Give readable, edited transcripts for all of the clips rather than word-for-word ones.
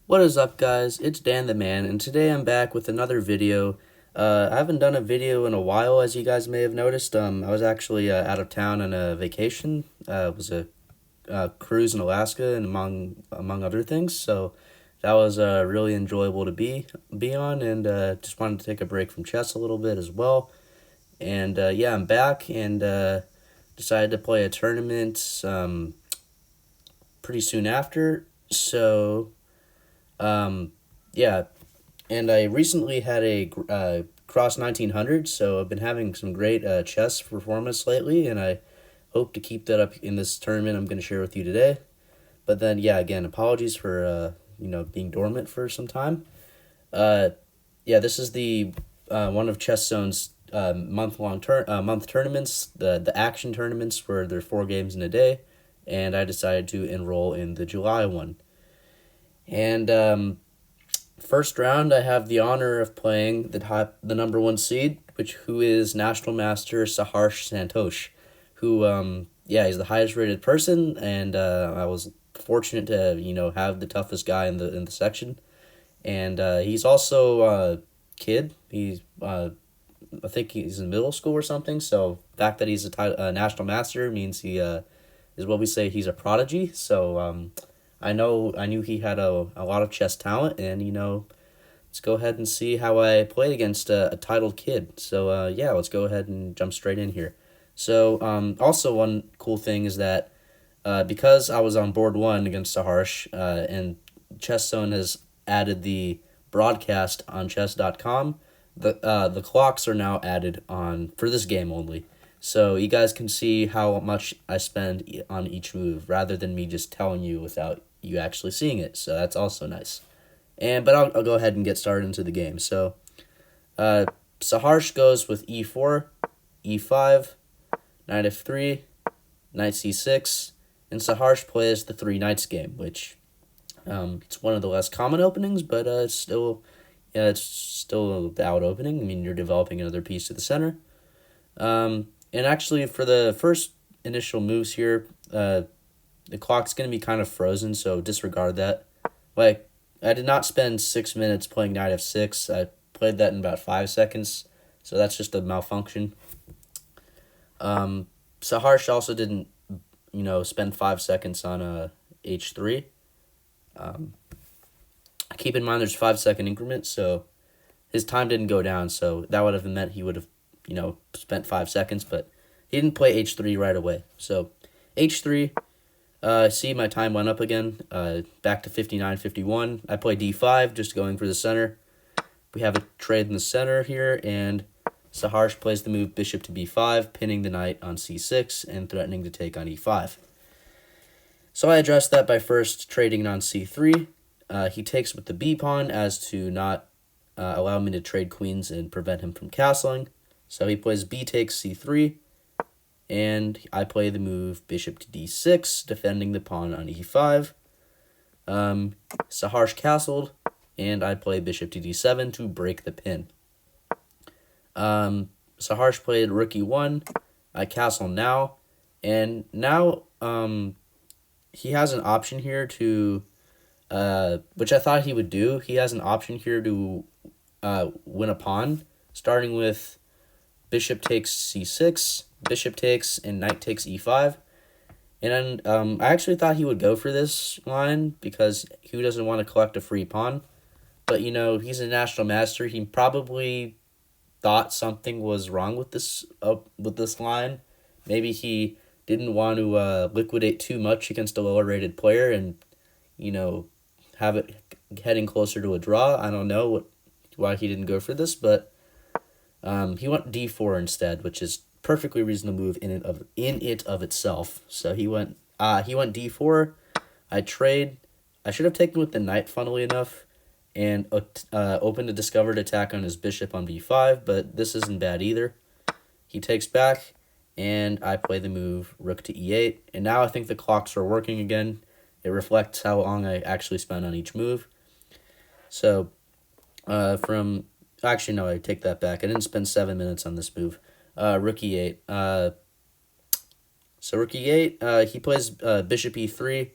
What is up, guys? It's Dan the Man, and today I'm back with another video. I haven't done a video in a while, as you guys may have noticed. I was actually out of town on a vacation. It was a cruise in Alaska, and among other things. So that was really enjoyable to be on, and just wanted to take a break from chess a little bit as well. And yeah, I'm back, and decided to play a tournament pretty soon after. So yeah, and I recently had a cross 1900, so I've been having some great chess performance lately, and I hope to keep that up in this tournament I'm going to share with you today. But then, yeah, again, apologies for being dormant for some time. Uh, yeah, this is the one of Chess Zone's month tournaments, the action tournaments where there are 4 games in a day, and I decided to enroll in the July one. And first round, I have the honor of playing the number 1 seed, who is National Master Saharsh Santosh, who yeah, he's the highest rated person, and I was fortunate to have the toughest guy in the section, and he's also a kid. He's I think he's in middle school or something. So the fact that he's a national master means he is what we say he's a prodigy. So I knew he had a lot of chess talent, and let's go ahead and see how I played against a titled kid. So yeah, let's go ahead and jump straight in here. So also one cool thing is that because I was on board 1 against Saharsh, and Chess Zone has added the broadcast on chess.com, the clocks are now added on for this game only. So you guys can see how much I spend on each move rather than me just telling you without you actually seeing it. So that's also nice. But I'll go ahead and get started into the game. So Saharsh goes with e4, e5, knight f3, knight c6, and Saharsh plays the 3 knights game, which it's one of the less common openings, but it's still a valid opening. I mean, you're developing another piece to the center. And actually, for the first initial moves here, the clock's going to be kind of frozen, so disregard that. Like, I did not spend 6 minutes playing knight f6. I played that in about 5 seconds, so that's just a malfunction. Saharsh also didn't, spend 5 seconds on h3. Keep in mind there's 5 second increments, so his time didn't go down, so that would have meant he would have, spent 5 seconds, but he didn't play h3 right away. So h3, see my time went up again, back to 59-51. I play d5, just going for the center. We have a trade in the center here, and Saharsh plays the move bishop to b5, pinning the knight on c6 and threatening to take on e5. So I addressed that by first trading on c3. He takes with the b-pawn as to not allow me to trade queens and prevent him from castling. So he plays b takes c3, and I play the move bishop to d6, defending the pawn on e5. Saharsh castled, and I play bishop to d7 to break the pin. Saharsh played rook e1. I castle now, and now he has an option here to, which I thought he would do. He has an option here to win a pawn, starting with bishop takes c6, bishop takes, and knight takes e5. And I actually thought he would go for this line because he doesn't want to collect a free pawn. But, he's a national master. He probably thought something was wrong with this line. Maybe he didn't want to liquidate too much against a lower rated player and, have it heading closer to a draw. I don't know why he didn't go for this, but he went d4 instead, which is perfectly reasonable move in it of itself. So he went d4. I trade. I should have taken with the knight, funnily enough, and opened a discovered attack on his bishop on b5, but this isn't bad either. He takes back, and I play the move rook to e8, and now I think the clocks are working again. It reflects how long I actually spent on each move. So, actually, no, I take that back. I didn't spend 7 minutes on this move. Rook e8. So rook e8, he plays bishop e3.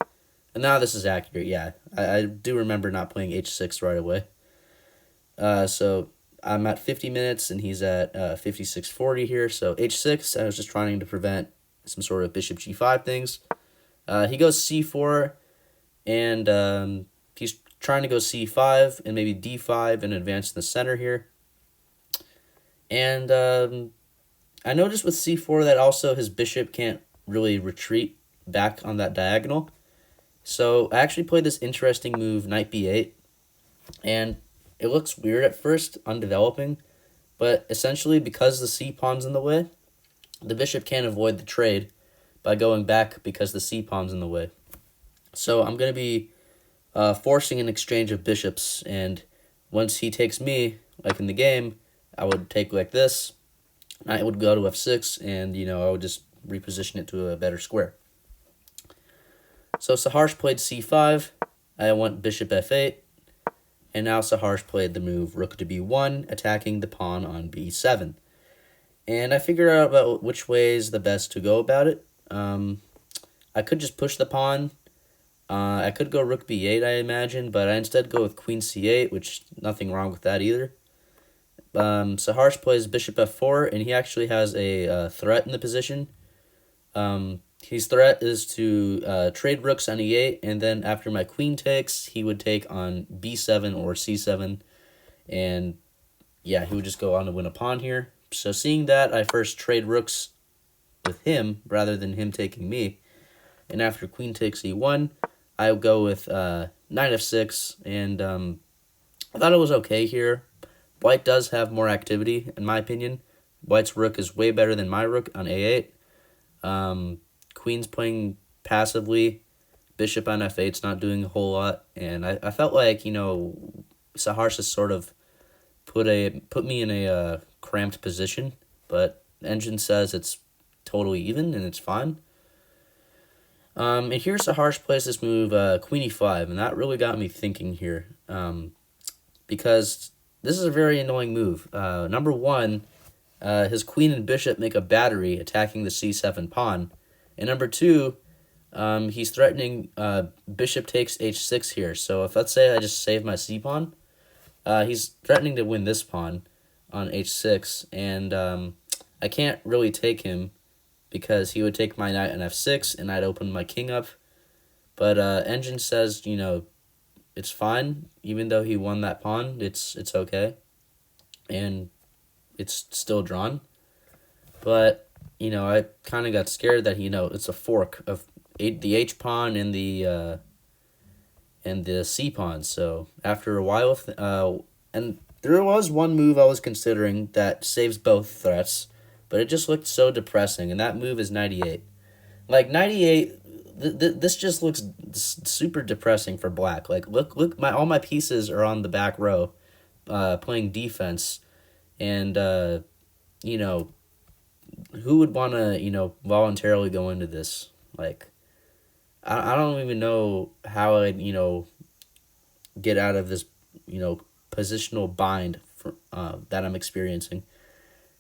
And now this is accurate, yeah. I do remember not playing h6 right away. So I'm at 50 minutes and he's at 56:40 here. So h6, I was just trying to prevent some sort of bishop g5 things. He goes c4, and he's trying to go c5 and maybe d5 and advance in the center here. And I noticed with c4 that also his bishop can't really retreat back on that diagonal. So I actually played this interesting move, knight b8, and it looks weird at first, undeveloping, but essentially because the c-pawn's in the way, the bishop can't avoid the trade by going back because the c-pawn's in the way. So I'm going to be forcing an exchange of bishops, and once he takes me, like in the game, I would take like this, knight would go to f6, and, I would just reposition it to a better square. So Saharsh played c5, I went bishop f8, and now Saharsh played the move rook to b1, attacking the pawn on b7. And I figured out about which way is the best to go about it. I could just push the pawn. I could go rook b8, I imagine, but I instead go with queen c8, which nothing wrong with that either. Saharsh plays bishop f4, and he actually has a threat in the position. His threat is to trade rooks on e8, and then after my queen takes, he would take on b7 or c7, and yeah, he would just go on to win a pawn here. So seeing that, I first trade rooks with him rather than him taking me, and after queen takes e1, I would go with knight f6, and I thought it was okay here. White does have more activity, in my opinion. White's rook is way better than my rook on a8. Queen's playing passively. Bishop on f8's not doing a whole lot. And I felt like, Saharsh has sort of put me in a cramped position. But Engine says it's totally even and it's fine. And here Saharsh plays this move, queen e5. And that really got me thinking here. Because this is a very annoying move. Number one, his queen and bishop make a battery attacking the c7 pawn. And number two, he's threatening bishop takes h6 here. So if, let's say, I just save my c-pawn, he's threatening to win this pawn on h6. And I can't really take him because he would take my knight on f6, and I'd open my king up. But Engine says, it's fine. Even though he won that pawn, it's okay. And it's still drawn. But I kind of got scared that it's a fork of the h pawn and the c pawn. So after a while, and there was one move I was considering that saves both threats, but it just looked so depressing. And that move is 98. Like 98, this just looks super depressing for black. Like look, all my pieces are on the back row, playing defense, and who would want to, voluntarily go into this? Like, I don't even know how I'd, get out of this, positional bind that I'm experiencing.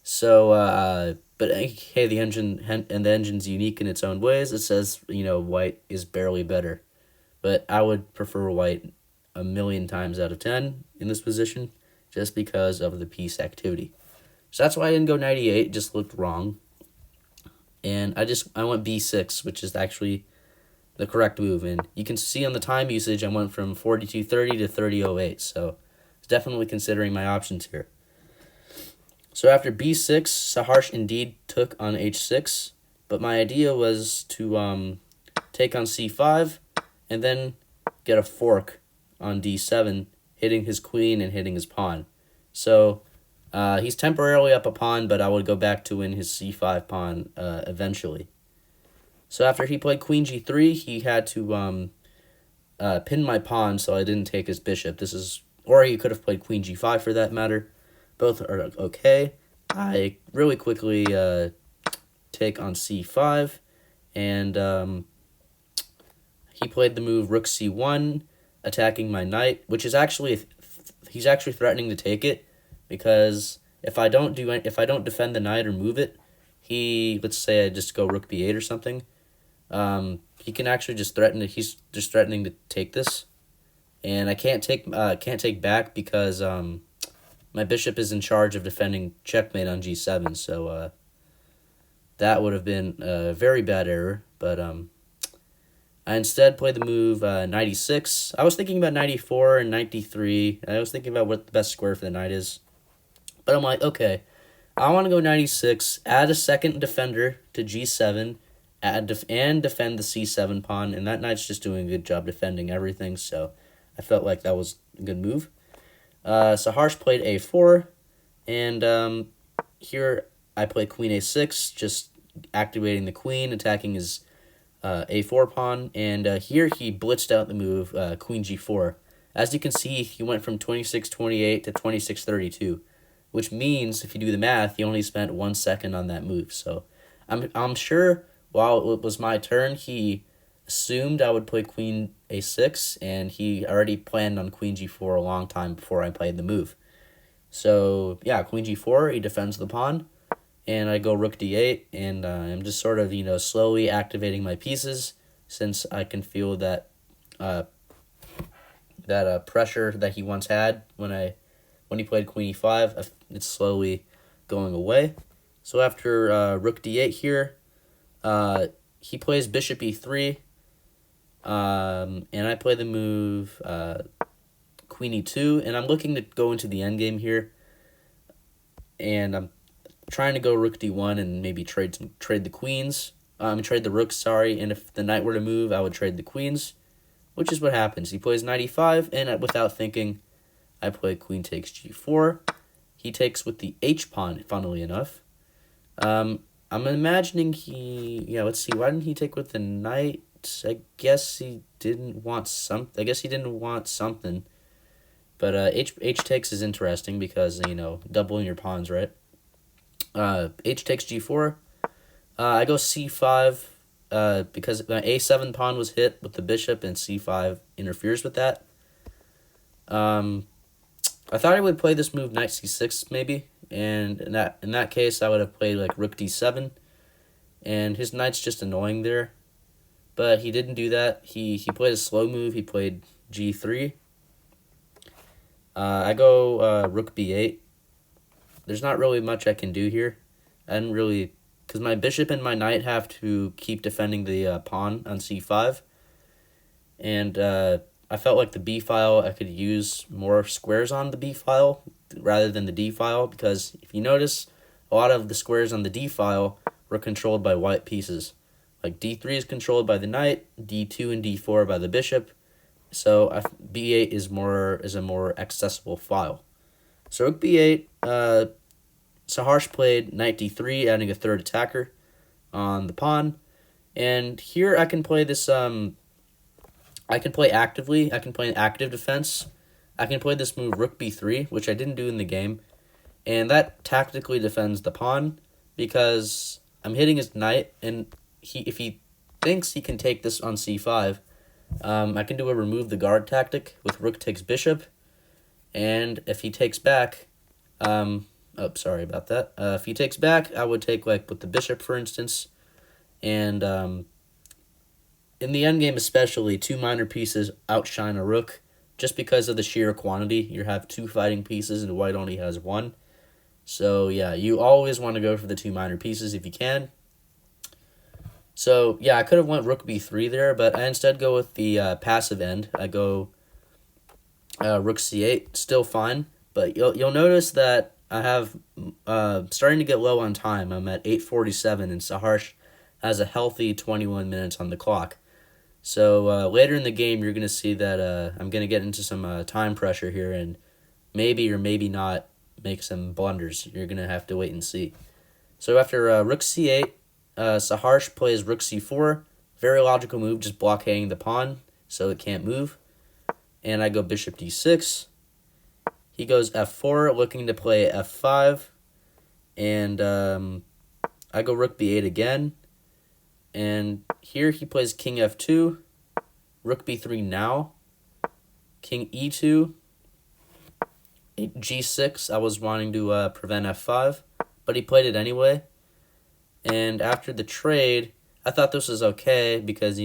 So, but hey, the engine's unique in its own ways. It says, white is barely better. But I would prefer white a million times out of 10 in this position just because of the piece activity. So that's why I didn't go 98, it just looked wrong. And I went b6, which is actually the correct move. And you can see on the time usage, I went from 42:30 to 30:08. So it's definitely considering my options here. So after b6, Saharsh indeed took on h6. But my idea was to take on c5 and then get a fork on d7, hitting his queen and hitting his pawn. So he's temporarily up a pawn, but I would go back to win his c5 pawn eventually. So after he played queen g3, he had to pin my pawn so I didn't take his bishop. Or he could have played queen g5 for that matter. Both are okay. I really quickly take on c5, and he played the move rook c1, attacking my knight, which is he's actually threatening to take it. Because if I don't defend the knight or move it, let's say I just go rook b8 or something, He can actually just threaten it. He's just threatening to take this, and I can't take back because my bishop is in charge of defending checkmate on g7. So that would have been a very bad error. But I instead played the move knight e6. I was thinking about knight e4 and knight d3. I was thinking about what the best square for the knight is. But I'm like, okay, I want to go knight e6, add a second defender to g7, and defend the c7 pawn, and that knight's just doing a good job defending everything, so I felt like that was a good move. Saharsh played a4, and here I play queen a6, just activating the queen, attacking his a4 pawn, and here he blitzed out the move queen g4. As you can see, he went from 26-28 to 26-32, which means if you do the math, he only spent 1 second on that move. So I'm sure while it was my turn, he assumed I would play queen a6, and he already planned on queen g4 a long time before I played the move. So yeah, queen g4, he defends the pawn, and I go rook d8, and I'm just sort of, slowly activating my pieces, since I can feel that pressure that he once had when he played queen e5, it's slowly going away. So after rook d8 here, he plays bishop e3, and I play the move queen e2, and I'm looking to go into the endgame here, and I'm trying to go rook d1 and maybe trade the queens. Trade the rooks, sorry, and if the knight were to move, I would trade the queens, which is what happens. He plays knight e5, and without thinking, I play queen takes g4. He takes with the h-pawn, funnily enough. I'm imagining let's see, why didn't he take with the knight? I guess he didn't want something. But h takes is interesting because, doubling your pawns, right? H takes g4. I go c5 because my a7 pawn was hit with the bishop, and c5 interferes with that. I thought I would play this move knight c6 maybe, and in that case I would have played like rook d7, and his knight's just annoying there. But he didn't do that. He played a slow move. He played g3. I go rook b8. There's not really much I can do here. I didn't really, because my bishop and my knight have to keep defending the pawn on c5, and I felt like the b file, I could use more squares on the b file rather than the d file, because if you notice, a lot of the squares on the d file were controlled by white pieces. Like d3 is controlled by the knight, d2 and d4 by the bishop, so b8 is a more accessible file. So rook b8, Saharsh played knight d3, adding a third attacker on the pawn, and here I can play this. I can play actively. I can play an active defense. I can play this move rook b3, which I didn't do in the game, and that tactically defends the pawn because I'm hitting his knight, and if he thinks he can take this on c5, I can do a remove the guard tactic with rook takes bishop, and if he takes back, sorry about that. If he takes back, I would take like with the bishop, for instance, and in the endgame especially, two minor pieces outshine a rook just because of the sheer quantity. You have two fighting pieces and white only has one. So yeah, you always want to go for the two minor pieces if you can. So yeah, I could have went rook b3 there, but I instead go with the passive end. I go rook c8, still fine, but you'll notice that I have starting to get low on time. I'm at 8:47, and Saharsh has a healthy 21 minutes on the clock. So later in the game, you're going to see that I'm going to get into some time pressure here, and maybe or maybe not make some blunders. You're going to have to wait and see. So after rook c8, Saharsh plays rook c4. Very logical move, just blockading the pawn so it can't move. And I go bishop d6. He goes f4, looking to play f5. And I go rook b8 again. And here he plays king f2, rook b3 now, king e2, g6. I was wanting to prevent f5, but he played it anyway. And after the trade, I thought this was okay because,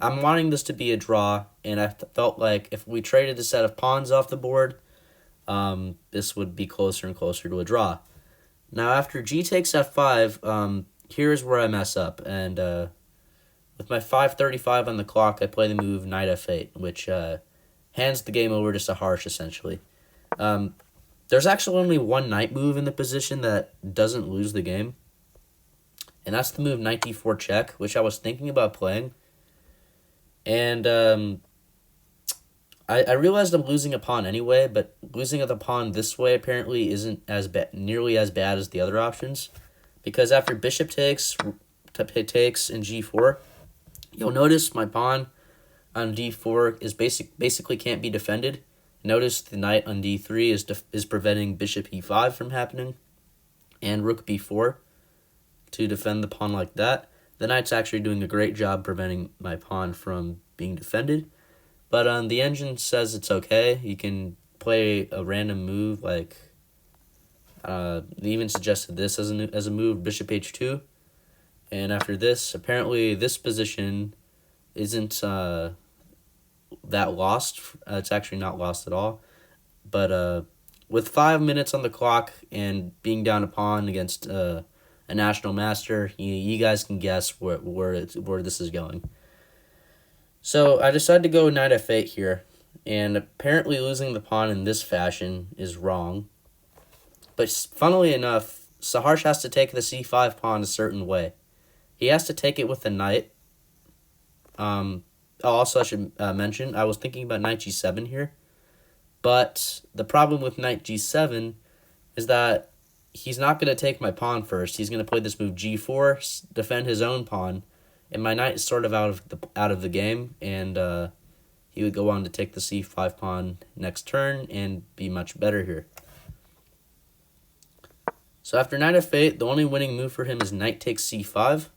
I'm wanting this to be a draw, and I felt like if we traded a set of pawns off the board, this would be closer and closer to a draw. Now, after g takes f5, here's where I mess up, and with my 5:35 on the clock, I play the move knight f8, which hands the game over to Saharsh, essentially. There's actually only one knight move in the position that doesn't lose the game, and that's the move knight d4 check, which I was thinking about playing. And I realized I'm losing a pawn anyway, but losing the pawn this way apparently isn't nearly as bad as the other options, because after bishop takes and g4, you'll notice my pawn on d4 is basically can't be defended. Notice the knight on d3 is preventing bishop e5 from happening, and rook b4 to defend the pawn like that. The knight's actually doing a great job preventing my pawn from being defended. But the engine says it's okay. You can play a random move, like they even suggested this as a move, bishop h2. And after this, apparently this position isn't that lost. It's actually not lost at all. But with 5 minutes on the clock and being down a pawn against a national master, you guys can guess where this is going. So I decided to go knight f8 here, and apparently losing the pawn in this fashion is wrong. But funnily enough, Saharsh has to take the c5 pawn a certain way. He has to take it with the knight. Also, I should mention, I was thinking about knight g7 here, but the problem with knight g7 is that he's not going to take my pawn first. He's going to play this move g4, defend his own pawn, and my knight is sort of out of the game, and he would go on to take the c5 pawn next turn and be much better here. So after knight f8, the only winning move for him is knight takes c5,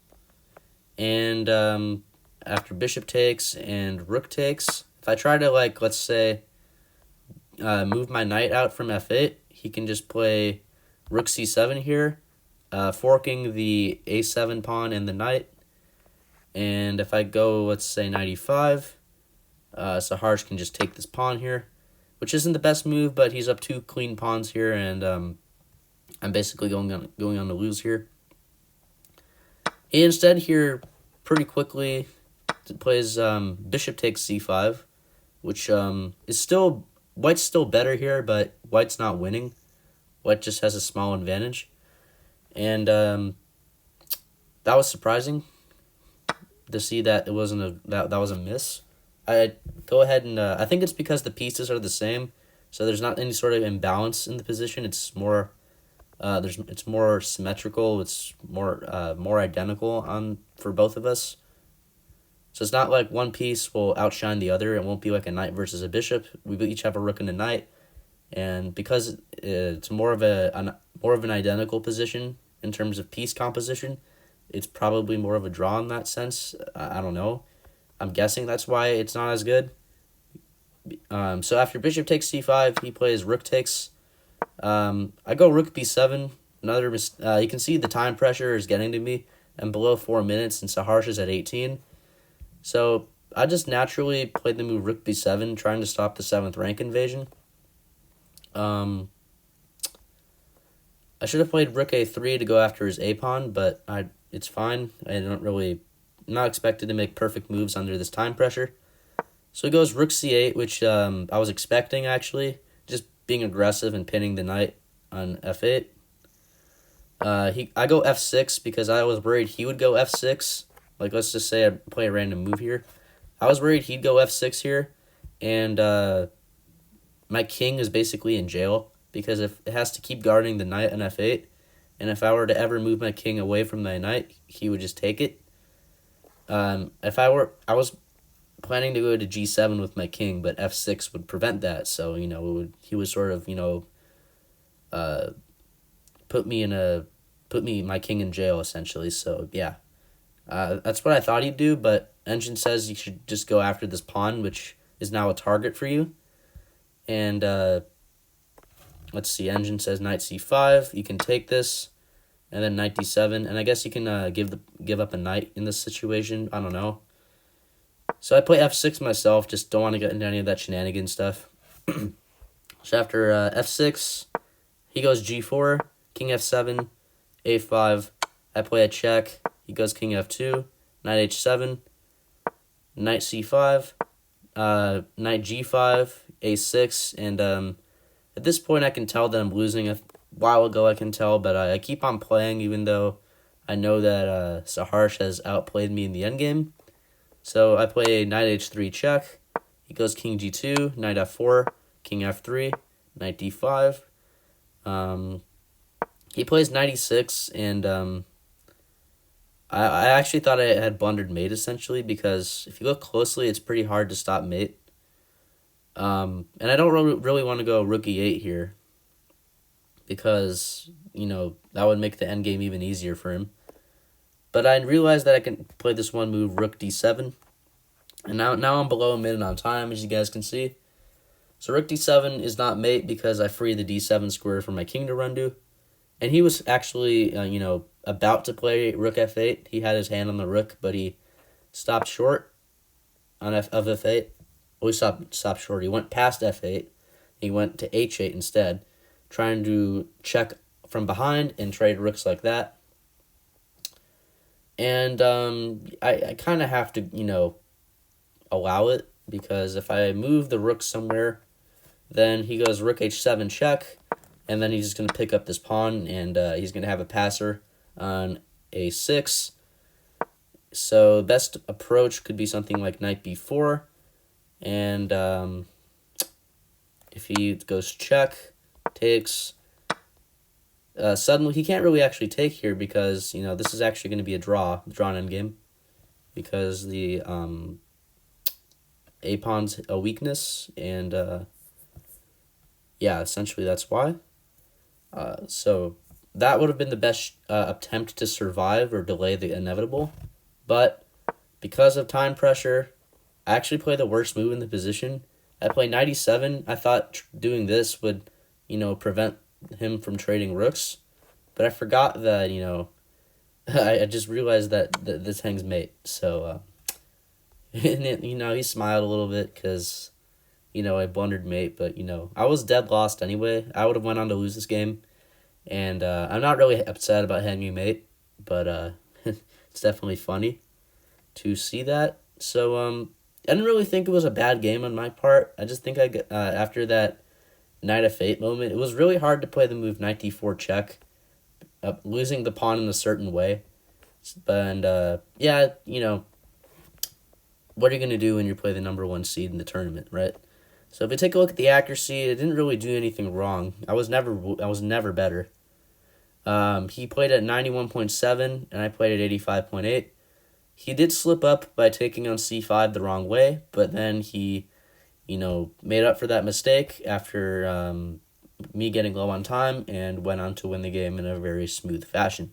and after bishop takes and rook takes, if I try to, let's say, move my knight out from f8, he can just play rook c7 here, forking the a7 pawn and the knight. And if I go, let's say, knight e5, Saharsh can just take this pawn here, which isn't the best move, but he's up 2 clean pawns here, and I'm basically going on to lose here. He instead here pretty quickly plays bishop takes c5, which is still, white's still better here, but white's not winning. White just has a small advantage, and that was surprising to see that it wasn't that was a miss. I go ahead and I think it's because the pieces are the same, so there's not any sort of imbalance in the position. It's more it's more symmetrical. It's more identical for both of us. So it's not like one piece will outshine the other. It won't be like a knight versus a bishop. We each have a rook and a knight, and because it's more of an identical position in terms of piece composition, it's probably more of a draw in that sense. I don't know. I'm guessing that's why it's not as good. So after bishop takes c5, he plays rook takes. I go rook b7. You can see the time pressure is getting to me. I'm below 4 minutes, and Saharsh is at 18. So I just naturally played the move rook b7, trying to stop the 7th rank invasion. I should have played rook a3 to go after his a pawn, but it's fine. I'm not expected to make perfect moves under this time pressure. So he goes rook c8, which I was expecting, actually, just being aggressive and pinning the knight on f8. I go f6 because I was worried he would go f6. Like, let's just say I play a random move here. I was worried he'd go f6 here, and my king is basically in jail because if it has to keep guarding the knight on f8, and if I were to ever move my king away from my knight, he would just take it. I was planning to go to g7 with my king, but f6 would prevent that. So he would sort of put my king in jail essentially. So yeah, that's what I thought he'd do. But engine says you should just go after this pawn, which is now a target for you. And let's see, engine says knight c5. You can take this. and then knight d7, and I guess you can give up a knight in this situation. I don't know. So I play f6 myself. Just don't want to get into any of that shenanigan stuff. So after f6, he goes g4, king f7, a5. I play a check. He goes king f2, knight h7, knight c5, knight g5, a6, and at this point I can tell that I'm losing. A while ago I can tell, but I keep on playing even though I know that Saharsh has outplayed me in the endgame. So I play knight h3 check. He goes king g2, knight f4, king f3, knight d5. He plays knight e6, and I actually thought I had blundered mate, essentially, because if you look closely, it's pretty hard to stop mate. And I don't really want to go rook e8 here, because, that would make the endgame even easier for him. But I realized that I can play this one move, rook d7. And now I'm below a minute on time, as you guys can see. So rook d7 is not mate because I free the d7 square for my king to run to. And he was actually, about to play rook f8. He had his hand on the rook, but he stopped short of f8. Well, he stopped short. He went past f8. He went to h8 instead, trying to check from behind and trade rooks like that. And I kind of have to, allow it, because if I move the rook somewhere, then he goes rook h7 check, and then he's just going to pick up this pawn, and he's going to have a passer on a6. So best approach could be something like knight b4, and if he goes check, takes, suddenly he can't really actually take here because, this is actually going to be a drawn endgame, because the a-pawn's a weakness, and yeah, essentially that's why. So that would have been the best attempt to survive or delay the inevitable, but because of time pressure, I actually play the worst move in the position. I play knight e7. I thought doing this would, prevent him from trading rooks, but I forgot that, I just realized that this hangs mate, so and he smiled a little bit because, I blundered mate, but, I was dead lost anyway. I would have went on to lose this game, and I'm not really upset about hanging mate, but it's definitely funny to see that. So I didn't really think it was a bad game on my part. I just think after that knight f8 moment, it was really hard to play the move knight d4 check, losing the pawn in a certain way. And yeah, what are you going to do when you play the number 1 seed in the tournament, right? So if we take a look at the accuracy, it didn't really do anything wrong. I was never better. He played at 91.7, and I played at 85.8. He did slip up by taking on c5 the wrong way, but then he, made up for that mistake after me getting low on time and went on to win the game in a very smooth fashion,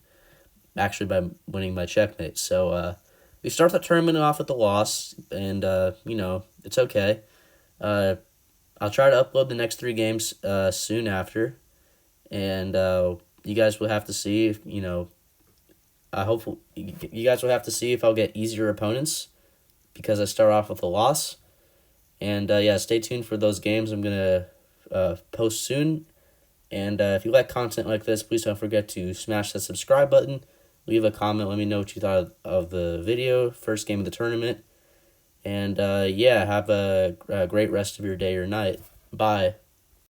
actually by winning my checkmate. So we start the tournament off with a loss, and, it's okay. I'll try to upload the next 3 games soon after, and you guys will have to see if, I hope you guys will have to see if I'll get easier opponents, because I start off with a loss. And yeah, stay tuned for those games I'm going to post soon. And if you like content like this, please don't forget to smash that subscribe button. Leave a comment. Let me know what you thought of the video, first game of the tournament. And yeah, have a great rest of your day or night. Bye.